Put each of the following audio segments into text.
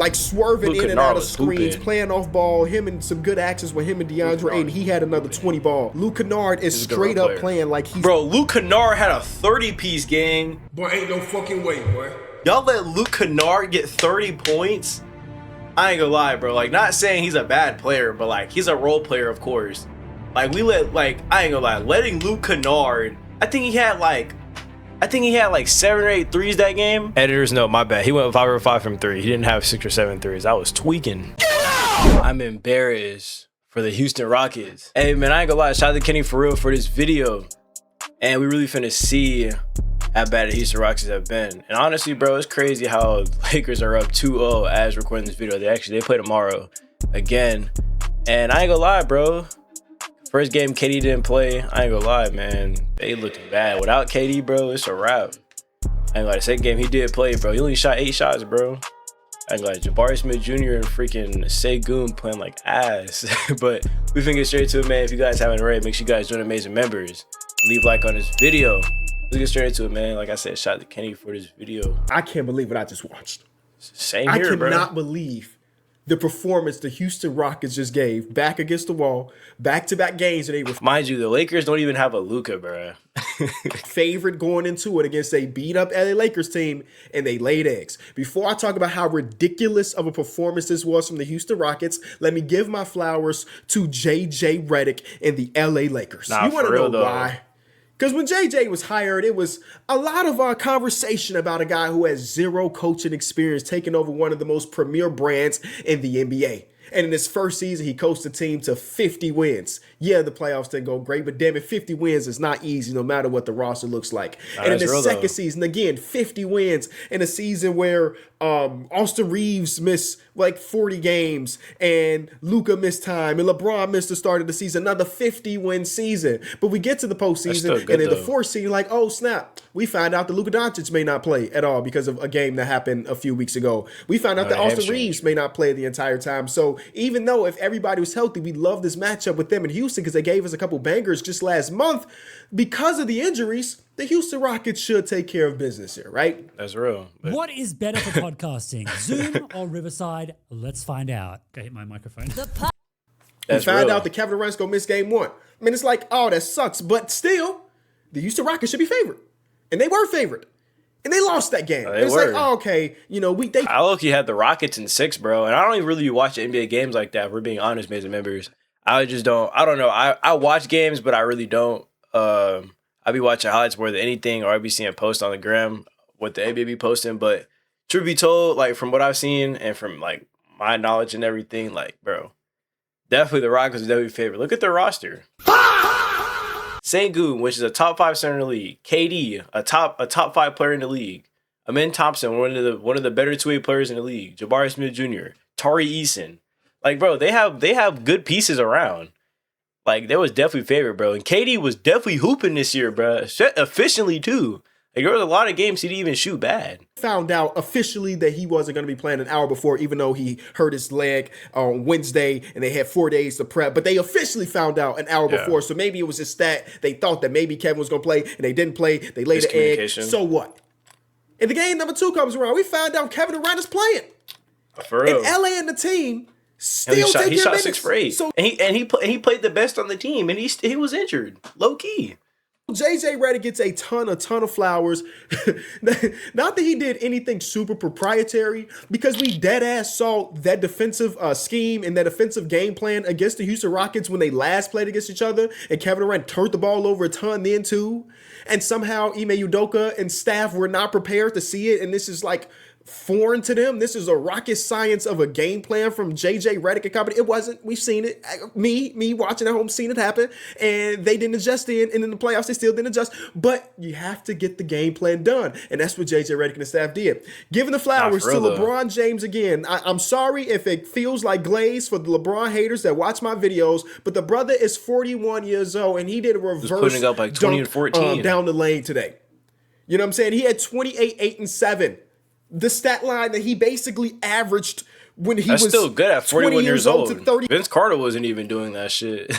like swerving Luke in and Kennard out of was screens, hooping. playing off ball, him and some good access with him and DeAndre Ayton. He had another 20 ball. Luke Kennard is He's a good straight role up player. playing like he's... Bro, Luke Kennard had a 30-piece game. Boy, ain't no fucking way, boy. Y'all let Luke Kennard get 30 points? I ain't gonna lie, bro. Like, not saying he's a bad player, but like, he's a role player, of course. Like, I ain't gonna lie, letting Luke Kennard, I think he had like 7 or 8 threes that game. Editors note, my bad. He went 5 or 5 from 3. He didn't have 6 or 7 threes. I was tweaking. I'm embarrassed for the Houston Rockets. Hey, man, I ain't gonna lie. Shout out to Kenny for real for this video. And we really finna see how bad the Houston Rockets have been. And honestly, bro, it's crazy how Lakers are up 2-0 as recording this video. They play tomorrow again. And I ain't gonna lie, bro. First game, KD didn't play. I ain't gonna lie, man. They looking bad. Without KD, bro, it's a wrap. I ain't gonna lie. The second game, he did play, bro. He only shot 8 shots, bro. I ain't gonna lie. Jabari Smith Jr. and freaking Segun playing like ass. But we finna get straight to it, man. If you guys haven't already, make sure you guys join Mazin Members. Leave a like on this video. Let's get straight into it, man. Like I said, shout out to Kenny for this video. I can't believe what I just watched. Same here, bro. I cannot believe the performance the Houston Rockets just gave. Back against the wall, back-to-back games, and they were... Mind you, the Lakers don't even have a Luka, bro. Favorite going into it against a beat-up LA Lakers team, and they laid eggs. Before I talk about how ridiculous of a performance this was from the Houston Rockets, let me give my flowers to JJ Redick and the LA Lakers. Nah, you want to for know real, though. why? Because when JJ was hired, it was a lot of conversation about a guy who has zero coaching experience taking over one of the most premier brands in the NBA. And in his first season, he coached the team to 50 wins. Yeah, the playoffs didn't go great, but damn it, 50 wins is not easy no matter what the roster looks like. And in his second season, again, 50 wins in a season where Austin Reeves missed like 40 games and Luka missed time and LeBron missed the start of the season, another 50-win season. But we get to the postseason and in the fourth season, like, oh snap, we find out that Luka Doncic may not play at all because of a game that happened a few weeks ago. We found out that Austin Reeves may not play the entire time. So even though if everybody was healthy, we love this matchup with them in Houston because they gave us a couple bangers just last month. Because of the injuries, the Houston Rockets should take care of business here, right? That's real. But what is better for podcasting, Zoom or Riverside? Let's find out. Go hit my microphone. We found out that Kevin Durant's going to miss game 1. I mean, it's like, oh, that sucks. But still, the Houston Rockets should be favored. And they were favored. And they lost that game. It's like, oh, okay, you know, I low-key had the Rockets in 6, bro. And I don't even really watch NBA games like that, if we're being honest, Mazin Members. I don't know. I watch games, but I really don't. I be watching highlights more than anything, or I be seeing posts on the gram what the NBA be posting. But truth be told, like from what I've seen and from like my knowledge and everything, like, bro, definitely the Rockets are definitely favorite. Look at their roster. Sengun, which is a top 5 center in the league. KD, a top 5 player in the league. Amen Thompson, one of the better two-way players in the league. Jabari Smith Jr., Tari Eason. Like, bro, they have good pieces around. Like, they was definitely favorite, bro. And KD was definitely hooping this year, bro. Efficiently, too. Like, there was a lot of games he didn't even shoot bad. Found out officially that he wasn't going to be playing an hour before, even though he hurt his leg on Wednesday and they had 4 days to prep. But they officially found out an hour before. So maybe it was just that they thought that maybe Kevin was going to play and they didn't play. They laid the egg. So what? And the game number 2 comes around. We found out Kevin Durant is playing. For real. And LA and the team still he shot 6 for 8. So, and he played the best on the team, and he was injured, low key. JJ Redick gets a ton of flowers. Not that he did anything super proprietary, because we dead ass saw that defensive scheme and that offensive game plan against the Houston Rockets when they last played against each other, and Kevin Durant turned the ball over a ton then too. And somehow Ime Udoka and staff were not prepared to see it, and this is like foreign to them. This is a rocket science of a game plan from JJ Redick and company. It wasn't. We've seen it. Me watching at home, seen it happen, and they didn't adjust and in the playoffs they still didn't adjust. But you have to get the game plan done, and that's what JJ Redick and the staff did. Giving the flowers to LeBron James again. I'm sorry if it feels like glaze for the LeBron haters that watch my videos, but the brother is 41 years old, and he did a reverse putting up like 20 and 14 down the lane today. You know what I'm saying? He had 28, 8, and 7. The stat line that he basically averaged when he was still good at 41 years old. To 30. Vince Carter wasn't even doing that shit.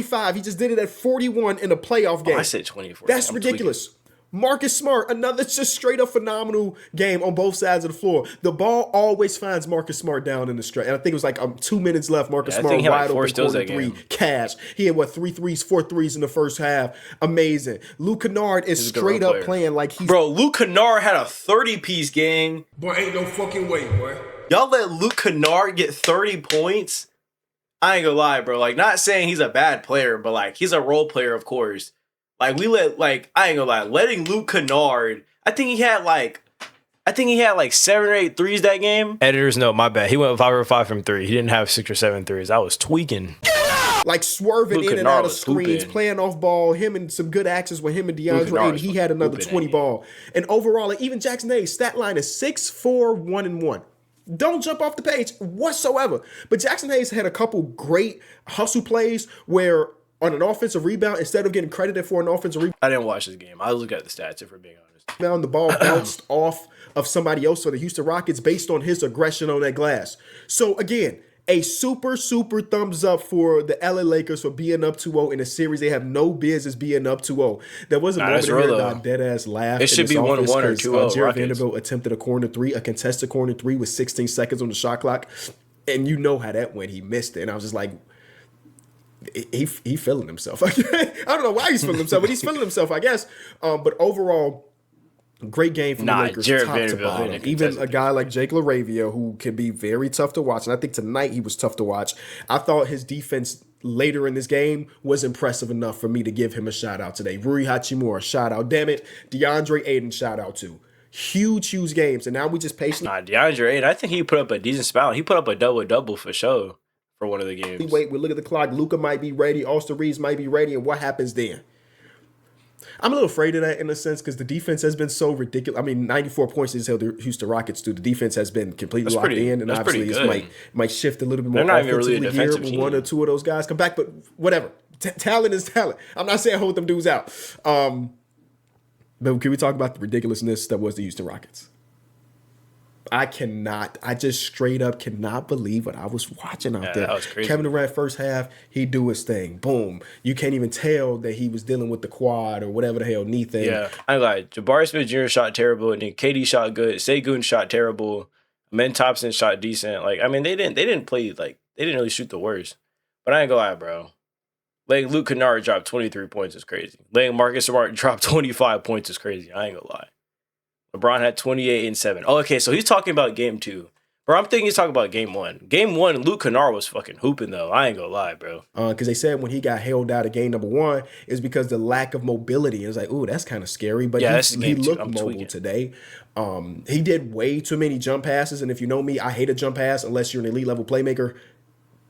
5. He just did it at 41 in a playoff game. I said 24. That's ridiculous. Marcus Smart, another just straight up phenomenal game on both sides of the floor. The ball always finds Marcus Smart down in the stretch. And I think it was like 2 minutes left. Marcus Smart wide open corner three, cash. He had 4 threes in the first half. Amazing. Luke Kennard is straight up playing like he's. Bro, Luke Kennard had a 30-piece game. Boy, ain't no fucking way, boy. Y'all let Luke Kennard get 30 points? I ain't gonna lie, bro. Like, not saying he's a bad player, but like he's a role player, of course. Like, I ain't gonna lie, letting Luke Kennard, I think he had like 7 or 8 threes that game. Editors know, my bad. He went 5 or 5 from 3. He didn't have 6 or 7 threes. I was tweaking. Like swerving in and out of screens, playing off ball, him and some good actions with him and DeAndre, and he had another 20 ball. And overall, like even Jackson Hayes' stat line is 6-4, 1-1. Don't jump off the page whatsoever. But Jackson Hayes had a couple great hustle plays where on an offensive rebound, instead of getting credited for an offensive rebound. I didn't watch this game. I look at the stats if we're being honest. The ball bounced off of somebody else for the Houston Rockets based on his aggression on that glass. So again, a super thumbs up for the LA Lakers for being up 2-0 in a series they have no business being up 2-0. There was a moment here that I dead ass laughed. It should be 1-1 or 2-0. Jared Vanderbilt attempted a contested corner three with 16 seconds on the shot clock, and you know how that went. He missed it, and I was just like, he feeling himself. I don't know why he's feeling himself, but he's feeling himself, I guess. But overall, great game from the Lakers, Jared top to bottom. Even a guy like Jake LaRavia, who can be very tough to watch, and I think tonight he was tough to watch. I thought his defense later in this game was impressive enough for me to give him a shout out today. Rui Hachimura, shout out. Damn it, DeAndre Ayton, shout out too. Huge games, and now we just patiently. DeAndre Ayton, I think he put up a decent spell. He put up a double for sure for one of the games. We look at the clock. Luka might be ready. Austin Reeves might be ready, and what happens then? I'm a little afraid of that in a sense because the defense has been so ridiculous. I mean, 94 points is held the Houston Rockets to. The defense has been completely locked in, and obviously it might shift a little bit more offensively here when one or two of those guys come back. But whatever, talent is talent. I'm not saying hold them dudes out. But can we talk about the ridiculousness that was the Houston Rockets? I just straight up cannot believe what I was watching out there. That was crazy. Kevin Durant first half, he do his thing. Boom. You can't even tell that he was dealing with the quad or whatever the hell knee thing. Yeah. I ain't like Jabari Smith Jr. shot terrible, and then KD shot good. Segun shot terrible. Men Thompson shot decent. Like, I mean, they didn't play like they didn't really shoot the worst. But I ain't gonna lie, bro. Letting Luke Kennard drop 23 points is crazy. Letting Marcus Smart drop 25 points is crazy. I ain't gonna lie. LeBron had 28 and 7. Oh, okay, so he's talking about game 2. Bro, I'm thinking he's talking about game 1. Game 1, Luke Kennard was fucking hooping, though. I ain't gonna lie, bro. Because they said when he got held out of game number 1 is because the lack of mobility. It was like, ooh, that's kind of scary. But yeah, he looked mobile today. He did way too many jump passes. And if you know me, I hate a jump pass unless you're an elite level playmaker.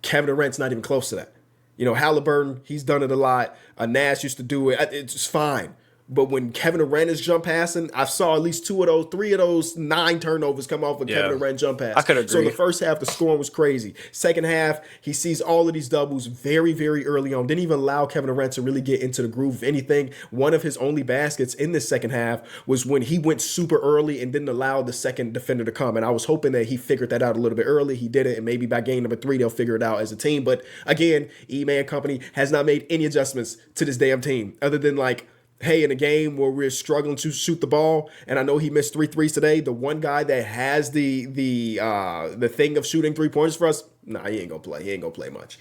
Kevin Durant's not even close to that. You know, Halliburton, he's done it a lot. Nash used to do it. It's fine. But when Kevin Durant is jump passing, I saw at least 3 of those 9 turnovers come off with Kevin Durant jump pass. I could agree. So the first half, the scoring was crazy. Second half, he sees all of these doubles very, very early on. Didn't even allow Kevin Durant to really get into the groove. If anything, one of his only baskets in the second half was when he went super early and didn't allow the second defender to come. And I was hoping that he figured that out a little bit early. He did it, and maybe by game number 3, they'll figure it out as a team. But again, Ime and company has not made any adjustments to this damn team other than like, hey, in a game where we're struggling to shoot the ball, and I know he missed 3 threes today, the one guy that has the thing of shooting 3-pointers for us, he ain't gonna play. He ain't gonna play much.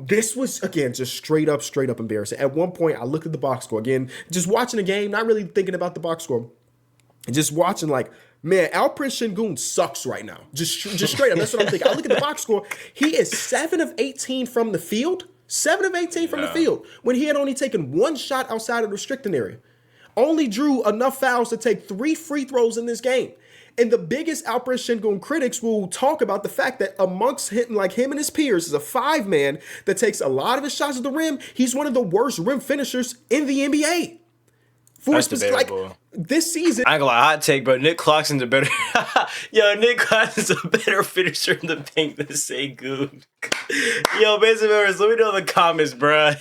This was, again, just straight up embarrassing. At one point, I looked at the box score. Again, just watching the game, not really thinking about the box score. And just watching like, man, Alperen Sengun sucks right now. Just straight up. That's what I'm thinking. I look at the box score. He is 7 of 18 from the field. 7 of 18 from the field when he had only taken 1 shot outside of the restricting area. Only drew enough fouls to take 3 free throws in this game. And the biggest Alperen Sengun critics will talk about the fact that amongst him, like him and his peers, is a 5-man that takes a lot of his shots at the rim. He's one of the worst rim finishers in the NBA. That's debatable. Like, this season, I ain't gonna lie, hot take, bro. Nick Claxton's a better Nick Claxton's a better finisher in the paint than Segun. Yo, Mazin Members, let me know in the comments, bro.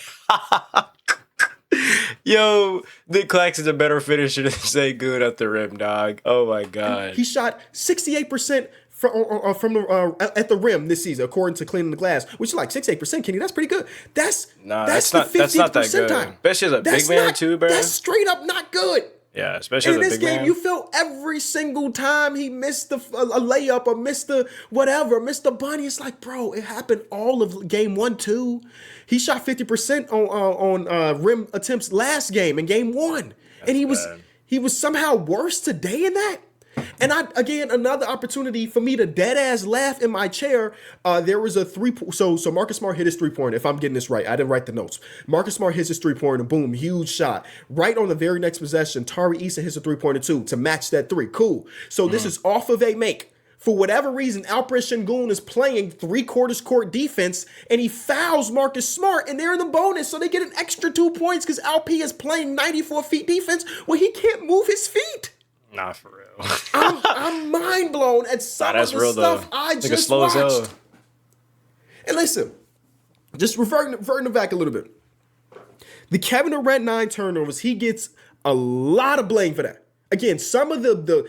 Yo, Nick Claxton's a better finisher than Segun at the rim, dog. Oh my god. He shot 68% from at the rim this season, according to Cleaning the Glass, which is like 68%, Kenny. That's pretty good. That's not that good. Especially as a big man too, bro. That's straight up not good. Yeah, especially And in as a this big game, man. you felt every single time he missed a layup or missed the whatever, missed the bunny. It's like, bro, it happened all of game 1, 2. He shot 50% on rim attempts last game in game 1, and bad. he was somehow worse today in that. And again, another opportunity for me to dead ass laugh in my chair. There was a so Marcus Smart hit his 3-pointer. If I'm getting this right, I didn't write the notes. Marcus Smart hits his 3-pointer, boom, huge shot. Right on the very next possession, Tari Eason hits a 3-pointer too to match that 3. Cool. So this is off of a make. For whatever reason, Alperen Sengun is playing 3/4 court defense, and he fouls Marcus Smart, and they're in the bonus, so they get an extra 2 points because Alp is playing 94 feet defense where he can't move his feet. Nah, for real. I'm mind blown at some of the stuff I just watched. And listen, just reverting back a little bit. The Kevin Durant 9 turnovers, he gets a lot of blame for that. Again, some of the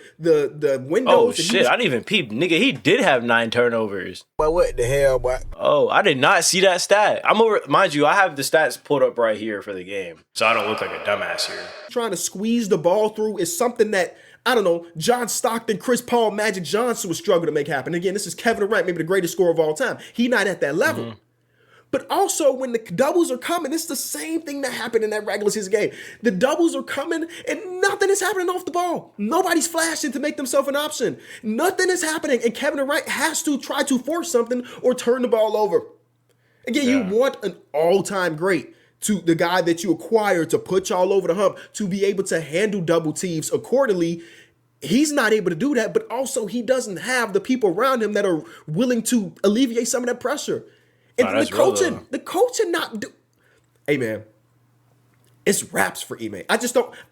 windows. Oh shit! I didn't even peep, nigga. He did have 9 turnovers. Boy, what the hell, boy? Oh, I did not see that stat. I'm over. Mind you, I have the stats pulled up right here for the game, so I don't look like a dumbass here. Trying to squeeze the ball through is something that, I don't know, John Stockton, Chris Paul, Magic Johnson would struggle to make happen. Again, this is Kevin Durant, maybe the greatest scorer of all time. He not at that level. But also, when the doubles are coming, it's the same thing that happened in that regular season game. The doubles are coming, and nothing is happening off the ball. Nobody's flashing to make themselves an option. Nothing is happening, and Kevin Durant has to try to force something or turn the ball over. Again, you want an all-time great, to the guy that you acquire to put y'all over the hump, to be able to handle double teams accordingly. He's not able to do that, but also he doesn't have the people around him that are willing to alleviate some of that pressure. And the coaching not do. Hey man, it's raps for Ime. I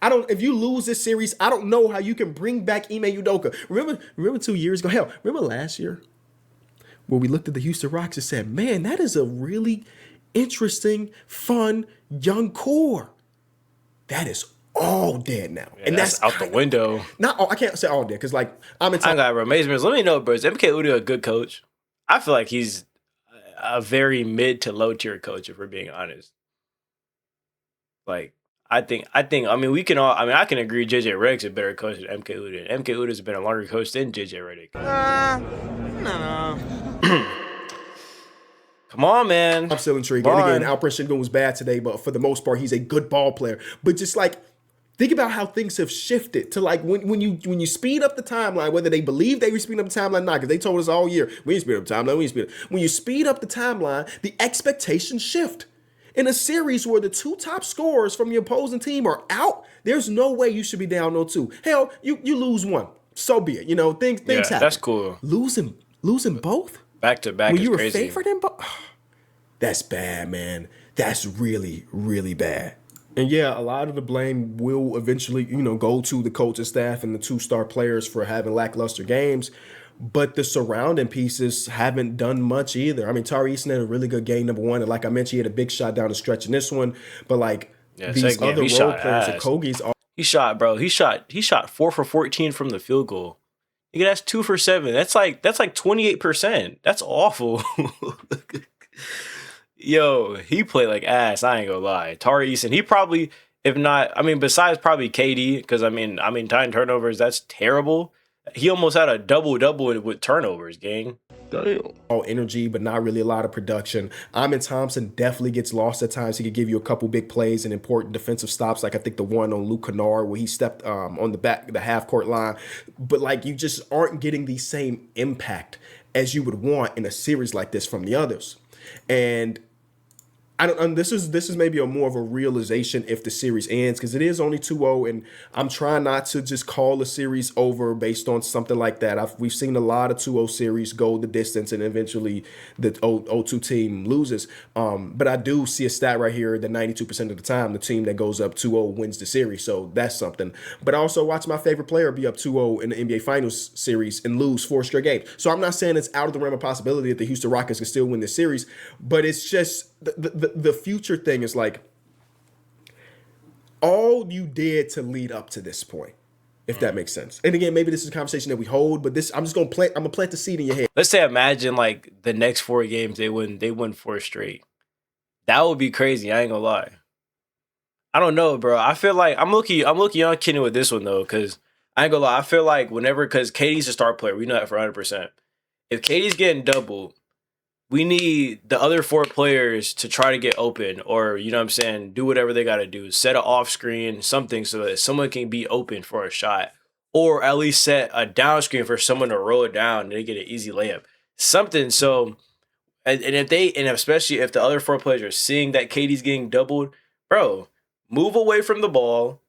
don't. If you lose this series, I don't know how you can bring back Ime Udoka. Remember 2 years ago? Hell, remember last year where we looked at the Houston Rockets and said, "Man, that is a really interesting, fun young core." That is all dead now, and that's out the window. Not all. I can't say all dead because like I'm in. I got Mazin Members. Let me know, bro. Is MK Udoka a good coach? I feel like he's a very mid to low tier coach, if we're being honest. Like, I mean, we can all, I mean, I can agree JJ Redick's a better coach than MK Udoka. MK Udoka's been a longer coach than JJ Redick. No. Come on, man. I'm still intrigued. And again, Alperen Sengun was bad today, but for the most part, he's a good ball player. But just like, think about how things have shifted to like when you speed up the timeline, whether they believe they were speeding up the timeline or not, because they told us all year, we ain't speed up the timeline, we ain't speed up. When you speed up the timeline, the expectations shift. In a series where the 2 top scorers from your opposing team are out, there's no way you should be down 0-2. Hell, you lose one. So be it. You know, things happen. That's cool. Losing both? Back to back when is you were crazy. favored in both? That's bad, man. That's really, really bad. And yeah, a lot of the blame will eventually, go to the coaching staff and the 2-star players for having lackluster games. But the surrounding pieces haven't done much either. I mean, Tari Eason had a really good game, number one. And like I mentioned, he had a big shot down the stretch in this one. But like these other role players, the Kogi's are. He shot 4 for 14 from the field goal. Nigga, that's 2 for 7. That's like 28%. That's awful. Yo, he played like ass. I ain't gonna lie. Tari Eason, he probably, if not, I mean, besides probably KD, because I mean, 9 turnovers, that's terrible. He almost had a double-double with turnovers, gang. Damn. All energy, but not really a lot of production. Amin Thompson definitely gets lost at times. He could give you a couple big plays and important defensive stops, like I think the one on Luke Kennard where he stepped on the half-court line. But like you just aren't getting the same impact as you would want in a series like this from the others. And this is maybe more of a realization if the series ends, because it is only 2-0, and I'm trying not to just call the series over based on something like that. We've seen a lot of 2-0 series go the distance and eventually the 0-2 team loses. But I do see a stat right here that 92% of the time the team that goes up 2-0 wins the series, so that's something. But I also watch my favorite player be up 2-0 in the NBA Finals series and lose 4 straight games. So I'm not saying it's out of the realm of possibility that the Houston Rockets can still win this series, but it's just the future thing is like all you did to lead up to this point, if that makes sense. And again, maybe this is a conversation that we hold, but I'm gonna plant the seed in your head. Let's say imagine like the next 4 games they win 4 straight. That would be crazy. I ain't gonna lie. I don't know, bro. I feel like I'm looking on Kenny with this one though, because I ain't gonna lie. I feel like because KD's a star player, we know that for 100%. If KD's getting doubled, we need the other 4 players to try to get open, or you know what I'm saying, do whatever they got to do, set an off screen, something so that someone can be open for a shot, or at least set a down screen for someone to roll it down and they get an easy layup, something. So, and especially if the other 4 players are seeing that KD's getting doubled, bro, move away from the ball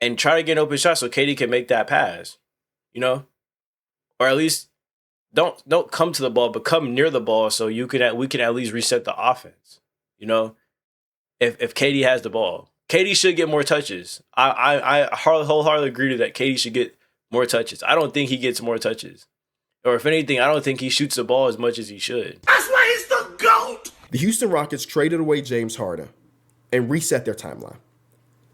and try to get an open shot so KD can make that pass, you know, or at least. Don't come to the ball, but come near the ball so we can at least reset the offense. You know, if KD has the ball, KD should get more touches. I wholeheartedly agree to that. KD should get more touches. I don't think he gets more touches, or if anything, I don't think he shoots the ball as much as he should. That's why he's the GOAT. The Houston Rockets traded away James Harden and reset their timeline.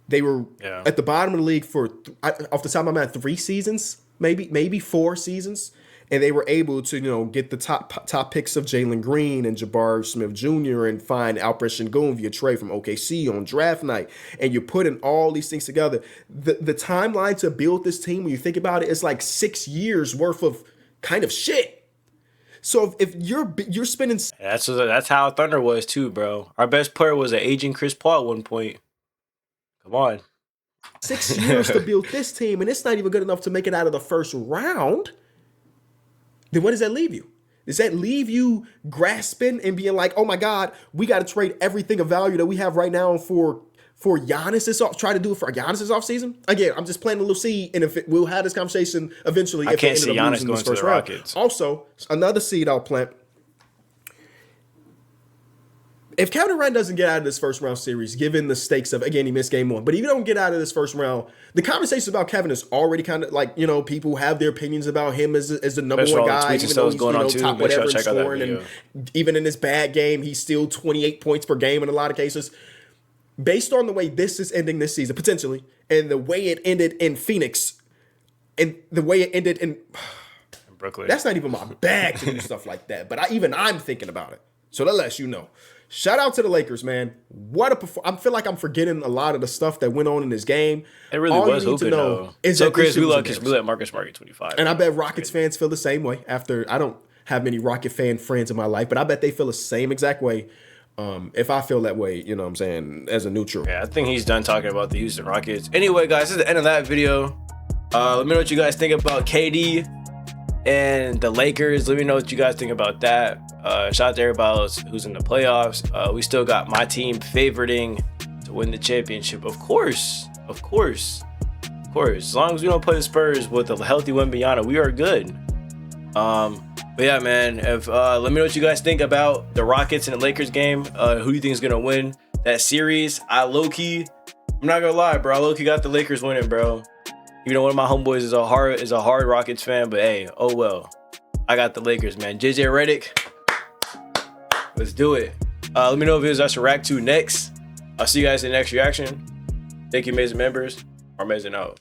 They were at the bottom of the league for, off the top of my mind, 3 seasons, maybe 4 seasons. And they were able to, you know, get the top picks of Jalen Green and Jabari Smith Jr. and find Alperen Sengun via trade from OKC on draft night. And you're putting all these things together. The timeline to build this team, when you think about it, is like 6 years worth of kind of shit. So if you're spending, That's how Thunder was too, bro. Our best player was an aging Chris Paul at one point. Come on. 6 years to build this team, and it's not even good enough to make it out of the first round. Then what does that leave you? Does that leave you grasping and being like, oh my God, we got to trade everything of value that we have right now for Giannis try to do it for Giannis offseason? Again, I'm just planting a little seed, and we'll have this conversation eventually. I can't see Giannis going to the Rockets. Also, another seed I'll plant. If Kevin Durant doesn't get out of this first round series, given the stakes of, again, he missed game 1, but if you don't get out of this first round, the conversation about Kevin is already kind of like, you know, people have their opinions about him as the number one guy, even though he's, you know, top whatever in scoring, and even in this bad game, he's still 28 points per game in a lot of cases. Based on the way this is ending this season, potentially, and the way it ended in Phoenix, and the way it ended in Brooklyn, that's not even my bag to do stuff like that, but I'm thinking about it. So that lets you know. Shout out to the Lakers, man. What a I feel like I'm forgetting a lot of the stuff that went on in this game. It really was hooping, though. So Chris, we let Marcus Smart get 25. And I bet Rockets fans feel the same way. I don't have many Rocket fan friends in my life, but I bet they feel the same exact way. If I feel that way, you know what I'm saying, as a neutral. Yeah, I think he's done talking about the Houston Rockets. Anyway, guys, this is the end of that video. Let me know what you guys think about KD and the Lakers. Let me know what you guys think about that. Shout out to everybody else who's in the playoffs. We still got my team favoriting to win the championship. Of course. As long as we don't play the Spurs with a healthy Wembanyama, we are good. But yeah, man, let me know what you guys think about the Rockets and the Lakers game. Who do you think is gonna win that series? I'm not gonna lie, bro. I low-key got the Lakers winning, bro. Even though one of my homeboys is a hard Rockets fan, but hey, oh well. I got the Lakers, man. JJ Redick, let's do it. Let me know if it was us to react to next. I'll see you guys in the next reaction. Thank you, Mazin Members. MarMazin out.